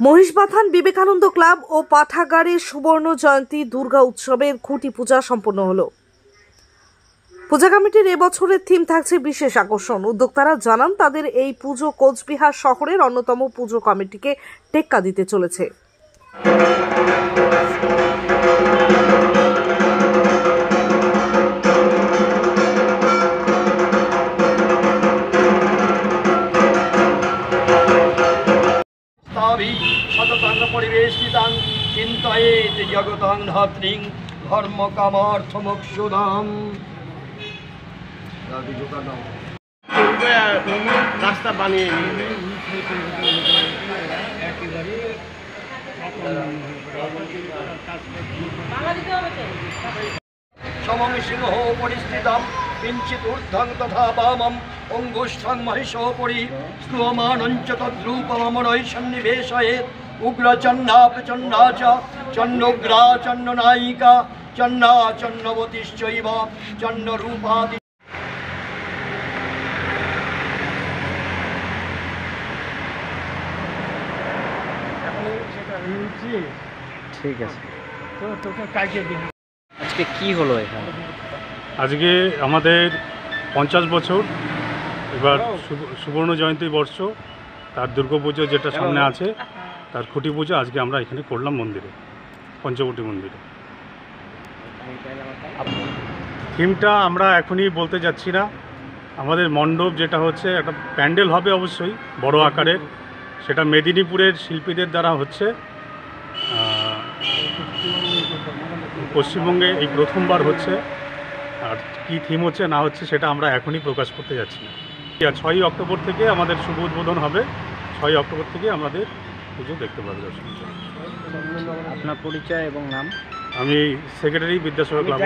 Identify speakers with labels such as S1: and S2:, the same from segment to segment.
S1: Mohishbathan Vivekananda club ও পাঠাগারে সুবর্ণ জয়ন্তী দুর্গা উৎসবের খুঁটি পূজা সম্পন্ন হলো। পূজা কমিটির এবছরের থিম থাকছে বিশেষ আকর্ষণ। উদ্যোক্তারা জানান তাদের এই পুজো কোচবিহার শহরের অন্যতম পুজো কমিটিকে টেক্কা দিতে চলেছে।
S2: সততং পরিবেশিতাং চিন্তয়েত জগতং ধাত্রীং ধর্ম কামার্থ মোক্ষদাম। রাস্তা বানিয়ে সমং সিংহ পরিস্থিতম কিঞ্চিত ঊর্ধ্বং তথা বামম অঙ্গুষ্ঠং মহিষোপরি স্তূয়মানঞ্চ তদ্রূপমমরৈ সন্নিবেশয়েৎ উগ্রচন্না প্রচন্না চ চন্নোগ্রা চন্ননায়িকা চন্না চন্নবতিশ্চৈব চন্নরূপাদি।
S3: ঠিক আছে, আজকে কি হলো এখানে?
S4: আজকে আমাদের 50 বছর, এবার সুবর্ণ জয়ন্তী বর্ষ, তার দুর্গাপুজো যেটা সামনে আছে তার খুঁটি পুজো আজকে আমরা এখানে করলাম মন্দিরে, পঞ্চবটি মন্দিরে। থিমটা আমরা এখনই বলতে যাচ্ছি না। আমাদের মণ্ডপ যেটা হচ্ছে একটা প্যান্ডেল হবে অবশ্যই বড় আকারের, সেটা মেদিনীপুরের শিল্পীদের দ্বারা হচ্ছে। পশ্চিমবঙ্গে এই প্রথমবার হচ্ছে, আর কি থিম হচ্ছে না হচ্ছে সেটা আমরা এখনই প্রকাশ করতে যাচ্ছি না। 6 অক্টোবর থেকে আমাদের শুভ উদ্বোধন হবে। 6 অক্টোবর থেকে আমাদের পুজো দেখতে পাবে দর্শক।
S3: আপনার পরিচয় এবং নাম?
S4: আমি secretary Vidyasagar club.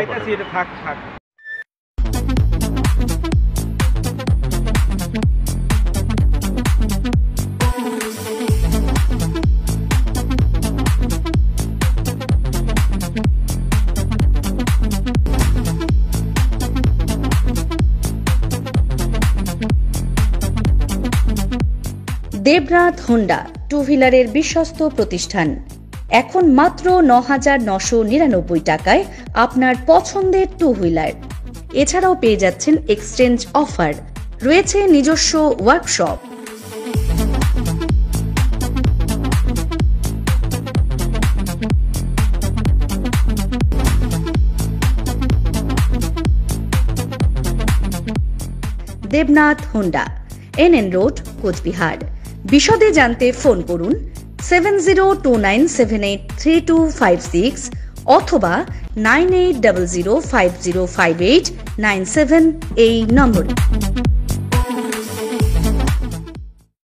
S5: Debnath Honda two হুইলারের বিশ্বস্ত প্রতিষ্ঠান। এখন মাত্র 9,999 টাকায় আপনার পছন্দের টু হুইলার। এছাড়াও পেয়ে যাচ্ছেন এক্সচেঞ্জ অফার, রয়েছে নিজস্ব workshop. Debnath Honda, NN road, Cooch Behar. বিশদে জানতে ফোন করুন 7029783256 অথবা 9800505897 এই নম্বরে।